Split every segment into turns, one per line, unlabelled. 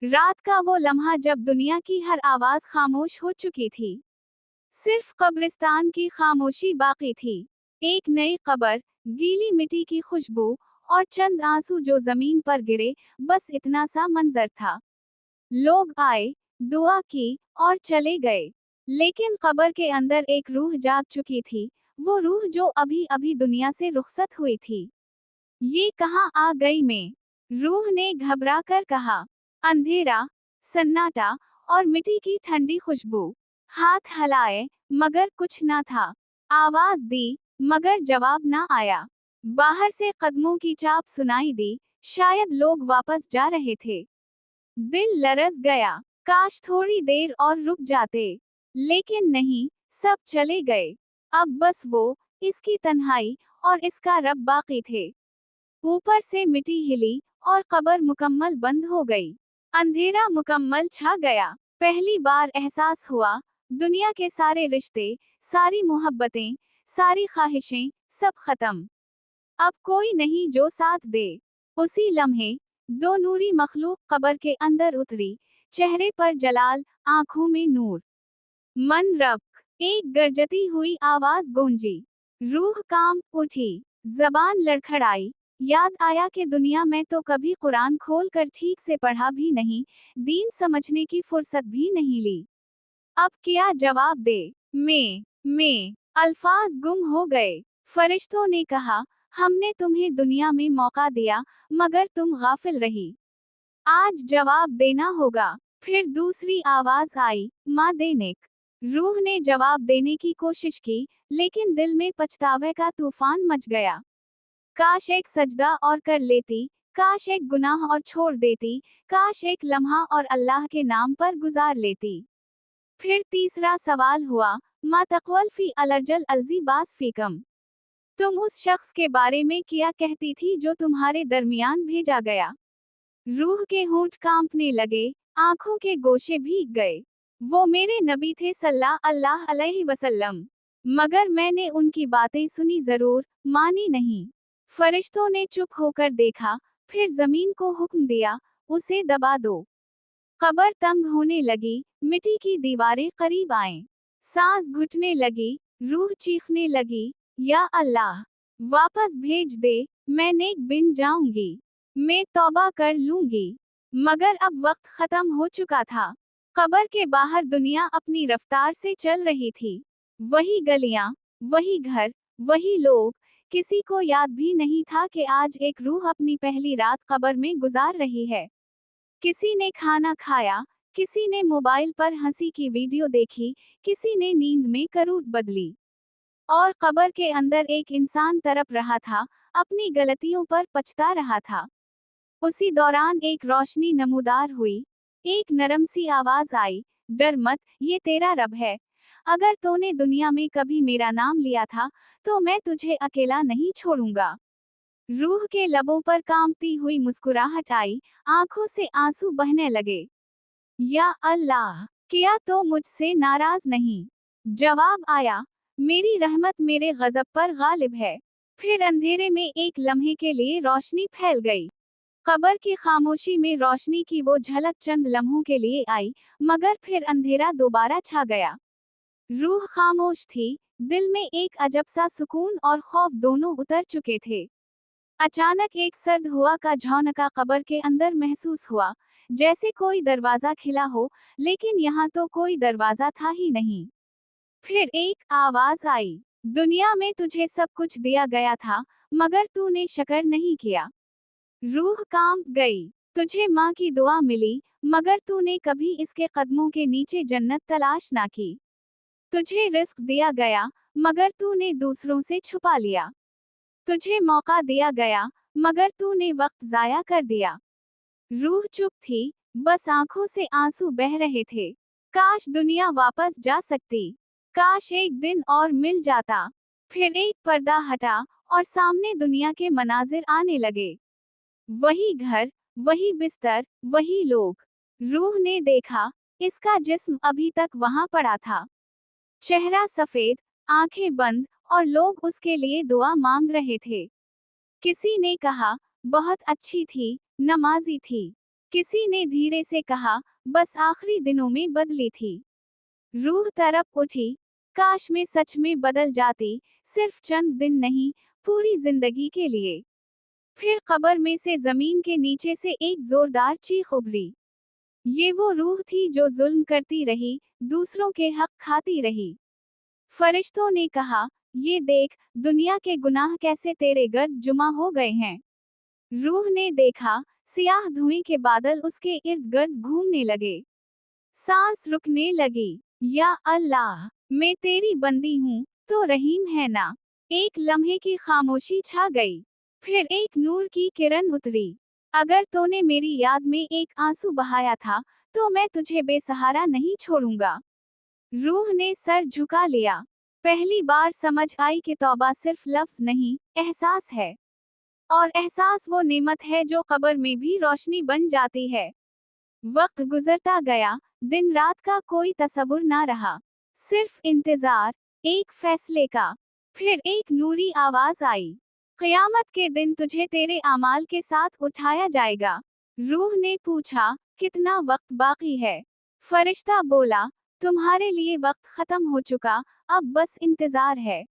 रात का वो लम्हा जब दुनिया की हर आवाज खामोश हो चुकी थी। सिर्फ कब्रिस्तान की खामोशी बाकी थी। एक नई कब्र, गीली मिट्टी की खुशबू और चंद आंसू जो जमीन पर गिरे, बस इतना सा मंजर था। लोग आए, दुआ की और चले गए। लेकिन कब्र के अंदर एक रूह जाग चुकी थी, वो रूह जो अभी अभी दुनिया से रुखसत हुई थी। ये कहाँ आ गई मैं? रूह ने घबरा कर कहा। अंधेरा, सन्नाटा और मिट्टी की ठंडी खुशबू। हाथ हलाए, मगर कुछ ना था। आवाज दी, मगर जवाब ना आया। बाहर से कदमों की चाप सुनाई दी, शायद लोग वापस जा रहे थे। दिल लरस गया, काश थोड़ी देर और रुक जाते। लेकिन नहीं, सब चले गए। अब बस वो, इसकी तन्हाई और इसका रब बाकी थे। ऊपर से मिट्टी हिली और कब्र मुकम्मल बंद हो गई। अंधेरा मुकम्मल छा गया। पहली बार एहसास हुआ, दुनिया के सारे रिश्ते, सारी मोहब्बतें, सारी ख्वाहिशें, सब खत्म। अब कोई नहीं जो साथ दे। उसी लम्हे, दो नूरी मखलूक कब्र के अंदर उतरी, चेहरे पर जलाल, आंखों में नूर। मन रब, एक गरजती हुई आवाज गूंजी। रूह काम उठी, जबान लड़खड़ाई। याद आया कि दुनिया में तो कभी कुरान खोल कर ठीक से पढ़ा भी नहीं, दीन समझने की फुर्सत भी नहीं ली। अब क्या जवाब दे? मैं अल्फाज गुम हो गए। फरिश्तों ने कहा, हमने तुम्हें दुनिया में मौका दिया, मगर तुम गाफिल रही। आज जवाब देना होगा। फिर दूसरी आवाज आई, माँ देनिक। रूह ने जवाब देने की कोशिश की, लेकिन दिल में पछतावे का तूफान मच गया। काश एक सजदा और कर लेती, काश एक गुनाह और छोड़ देती, काश एक लम्हा और अल्लाह के नाम पर गुजार लेती। फिर तीसरा सवाल हुआ, मा तक़वल फी अलर्जल अलजी बास फीकम। तुम उस शख्स के बारे में क्या कहती थी जो तुम्हारे दरमियान भेजा गया? रूह के होंठ कांपने लगे, आंखों के गोशे भीग गए। वो मेरे नबी थे सल्लल्लाहु अलैहि वसल्लम। मगर मैंने उनकी बातें सुनी जरूर, मानी नहीं। फरिश्तों ने चुप होकर देखा, फिर जमीन को हुक्म दिया, उसे दबा दो। कब्र तंग होने लगी, मिट्टी की दीवारें करीब आएं। सांस घुटने लगी, रूह चीखने लगी, या अल्लाह, वापस भेज दे, मैं नेक बिन जाऊंगी। मैं तौबा कर लूंगी। मगर अब वक्त खत्म हो चुका था। कब्र के बाहर दुनिया अपनी रफ्तार से चल रही थी। वही गलियां, वही घर, वही लोग। किसी को याद भी नहीं था कि आज एक रूह अपनी पहली रात कब्र में गुजार रही है। किसी ने खाना खाया, किसी ने मोबाइल पर हंसी की वीडियो देखी, किसी ने नींद में करवट बदली। और कब्र के अंदर एक इंसान तड़प रहा था, अपनी गलतियों पर पछता रहा था। उसी दौरान एक रोशनी नमूदार हुई। एक नरम सी आवाज आई, डर मत, ये तेरा रब है। अगर तूने दुनिया में कभी मेरा नाम लिया था, तो मैं तुझे अकेला नहीं छोड़ूंगा। रूह के लबों पर कांपती हुई मुस्कुराहट आई, आंखों से आंसू बहने लगे। या अल्लाह, क्या तो मुझसे नाराज नहीं? जवाब आया, मेरी रहमत मेरे गजब पर गालिब है। फिर अंधेरे में एक लम्हे के लिए रोशनी फैल गई। कब्र की खामोशी में रोशनी की वो झलक चंद लम्हों के लिए आई, मगर फिर अंधेरा दोबारा छा गया। रूह खामोश थी, दिल में एक अजब सा सुकून और खौफ दोनों उतर चुके थे। अचानक एक सर्द हवा का झोंका कब्र के अंदर महसूस हुआ, जैसे कोई दरवाजा खिला हो, लेकिन यहाँ तो कोई दरवाजा था ही नहीं। फिर एक आवाज आई, दुनिया में तुझे सब कुछ दिया गया था, मगर तूने शुक्र नहीं किया। रूह कांप गई। तुझे माँ की दुआ मिली, मगर तूने कभी इसके कदमों के नीचे जन्नत तलाश ना की। तुझे रिस्क दिया गया, मगर तूने दूसरों से छुपा लिया। तुझे मौका दिया गया, मगर तूने वक्त जाया कर दिया। रूह चुप थी, बस आंखों से आंसू बह रहे थे। काश दुनिया वापस जा सकती। काश एक दिन और मिल जाता। फिर एक पर्दा हटा, और सामने दुनिया के मनाजिर आने लगे। वही घर, वही बिस्तर, वही लोग। रूह ने देखा, इसका जिस्म अभी तक वहां पड़ा था। चेहरा सफेद, आंखें बंद, और लोग उसके लिए दुआ मांग रहे थे। किसी ने कहा, बहुत अच्छी थी, नमाजी थी। किसी ने धीरे से कहा, बस आखिरी दिनों में बदली थी। रूह तरफ उठी, काश मैं सच में बदल जाती, सिर्फ चंद दिन नहीं, पूरी जिंदगी के लिए। फिर कब्र में से जमीन के नीचे से एक जोरदार चीख उभरी। ये वो रूह थी जो जुल्म करती रही, दूसरों के हक खाती रही। फरिश्तों ने कहा, ये देख, दुनिया के गुनाह कैसे तेरे गर्द जुमा हो गए हैं। रूह ने देखा, सियाह धुएं के बादल उसके इर्द गिर्द घूमने लगे। सांस रुकने लगी। या अल्लाह, मैं तेरी बंदी हूँ, तो रहीम है ना। एक लम्हे की खामोशी छा गई। फिर एक नूर की किरण उतरी। अगर तूने मेरी याद में एक आंसू बहाया था, तो मैं तुझे बेसहारा नहीं छोड़ूंगा। रूह ने सर झुका लिया। पहली बार समझ आई कि तौबा सिर्फ लफ्ज नहीं, एहसास है। और एहसास वो नेमत है जो कब्र में भी रोशनी बन जाती है। वक्त गुजरता गया, दिन रात का कोई तस्वुर ना रहा, सिर्फ इंतजार, एक फैसले का। फिर एक नूरी आवाज आई, क़यामत के दिन तुझे तेरे आमाल के साथ उठाया जाएगा। रूह ने पूछा, कितना वक्त बाकी है? फरिश्ता बोला, तुम्हारे लिए वक्त खत्म हो चुका, अब बस इंतजार है।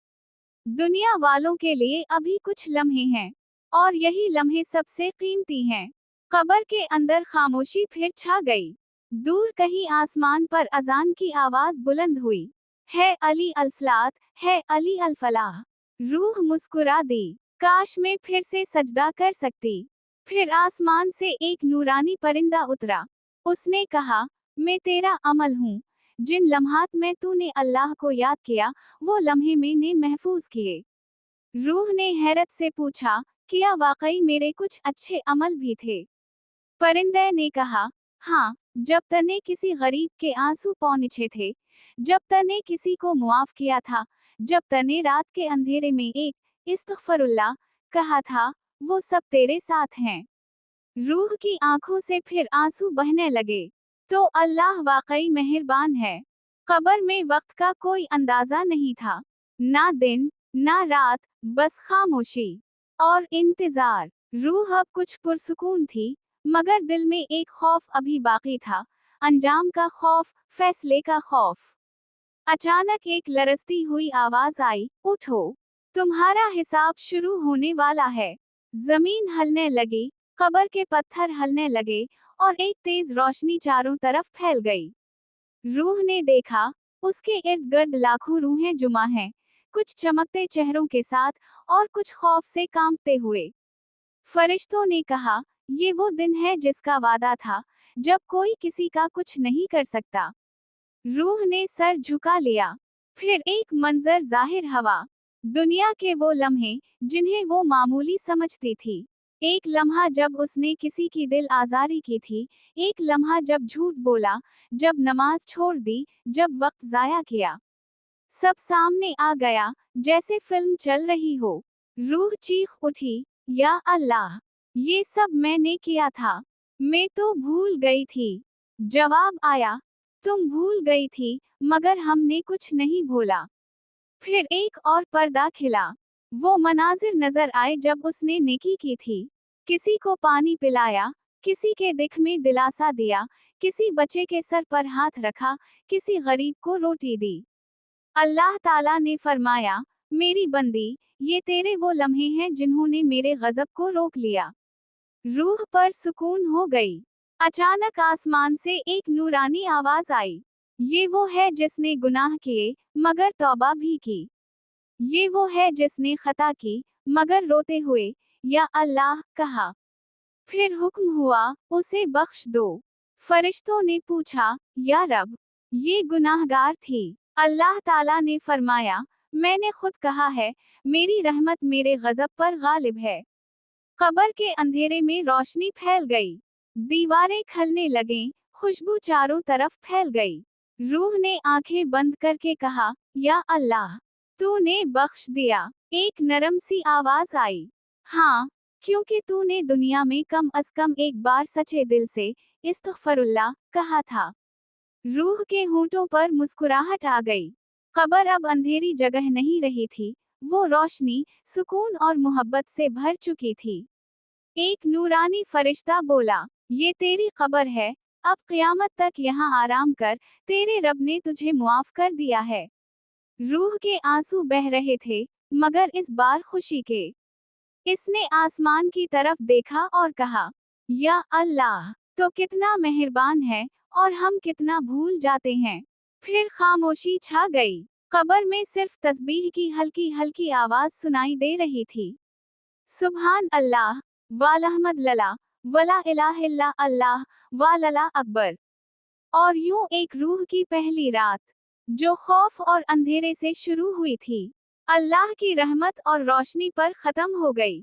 दुनिया वालों के लिए अभी कुछ लम्हे हैं, और यही लम्हे सबसे कीमती हैं। कब्र के अंदर खामोशी फिर छा गई। दूर कहीं आसमान पर अजान की आवाज बुलंद हुई, है अली अलसलात, है अली अलफलाह। रूह मुस्कुरा दी, काश मैं फिर से सजदा कर सकती। फिर आसमान से एक नूरानी परिंदा उतरा। उसने कहा, मैं तेरा अमल हूँ। जिन लम्हात में तूने अल्लाह को याद किया, वो लम्हे मैंने महफूज किए। रूह ने हैरत से पूछा, क्या वाकई मेरे कुछ अच्छे अमल भी थे? परिंदे ने कहा, हाँ, जब तने किसी गरीब के आंसू पौंछे थे, जब तने किसी को मुआफ किया था, जब तने रात के अंधेरे में एक इस्तग़फरुल्लाह कहा था, वो सब तेरे साथ हैं। रूह की आंखों से फिर आंसू बहने लगे। तो अल्लाह वाकई मेहरबान है। कब्र में वक्त का कोई अंदाजा नहीं था, ना दिन, ना रात, बस खामोशी और इंतजार। रूह अब कुछ पुरसुकून थी, मगर दिल में एक खौफ अभी बाकी था, अंजाम का खौफ, फैसले का खौफ। अचानक एक लरजती हुई आवाज आई, उठो, तुम्हारा हिसाब शुरू होने वाला है। जमीन हलने लगी, कब्र के पत्थर हलने लगे, और एक तेज रोशनी चारों तरफ फैल गई। रूह ने देखा, उसके इर्द गिर्द लाखों रूहें जुमा हैं, कुछ चमकते चेहरों के साथ, और कुछ खौफ से कांपते हुए। फरिश्तों ने कहा, ये वो दिन है जिसका वादा था, जब कोई किसी का कुछ नहीं कर सकता। रूह ने सर झुका लिया। फिर एक मंजर जाहिर हुआ, दुनिया के वो लम्हे, जिन्हें वो मामूली समझती थी। एक लम्हा जब उसने किसी की दिल आजारी की थी, एक लम्हा जब झूठ बोला, जब नमाज छोड़ दी, जब वक्त जाया किया। सब सामने आ गया, जैसे फिल्म चल रही हो। रूह चीख उठी, या अल्लाह, ये सब मैंने किया था। मैं तो भूल गई थी। जवाब आया, तुम भूल गई थी, मगर हमने कुछ नहीं भूला। फिर एक और पर्दा खिला। वो मनाजिर नजर आए जब उसने नेकी की थी। किसी को पानी पिलाया, किसी के दिख में दिलासा दिया, किसी बच्चे के सर पर हाथ रखा, किसी गरीब को रोटी दी। अल्लाह ताला ने फरमाया, मेरी बंदी, ये तेरे वो लम्हे हैं जिन्होंने मेरे गजब को रोक लिया। रूह पर सुकून हो गई। अचानक आसमान से एक नूरानी आवाज आई, ये वो है जिसने गुनाह किए, मगर तौबा भी की। ये वो है जिसने खता की, मगर रोते हुए, या अल्लाह कहा। फिर हुक्म हुआ, उसे बख्श दो। फरिश्तों ने पूछा, या रब, ये गुनाहगार थी। अल्लाह ताला ने फरमाया, मैंने खुद कहा है, मेरी रहमत मेरे गजब पर गालिब है। कब्र के अंधेरे में रोशनी फैल गई। दीवारें खलने लगीं, खुशबू चारों तरफ फैल गई। रूह ने आंखें बंद करके कहा, या अल्लाह, तूने बख्श दिया। एक नरम सी आवाज आई, हाँ, क्योंकि तूने दुनिया में कम अज कम एक बार सच्चे दिल से इस्तग़फरुल्लाह कहा था। रूह के होंठों पर मुस्कुराहट आ गई। कब्र अब अंधेरी जगह नहीं रही थी, वो रोशनी, सुकून और मोहब्बत से भर चुकी थी। एक नूरानी फरिश्ता बोला, ये तेरी कब्र है, अब क़यामत तक यहाँ आराम कर, तेरे रब ने तुझे मुआफ कर दिया है। रूह के आंसू बह रहे थे, मगर इस बार खुशी के। इसने आसमान की तरफ देखा और कहा, या अल्लाह, तो कितना मेहरबान है, और हम कितना भूल जाते हैं। फिर खामोशी छा गई। कब्र में सिर्फ तस्बीह की हल्की हल्की आवाज सुनाई दे रही थी। सुभान अल्लाह, वालहमद लला, वला इलाहा इल्ला अल्लाह, वालला अकबर। और यूं एक रूह की पहली रात, जो खौफ और अंधेरे से शुरू हुई थी, अल्लाह की रहमत और रोशनी पर खत्म हो गई।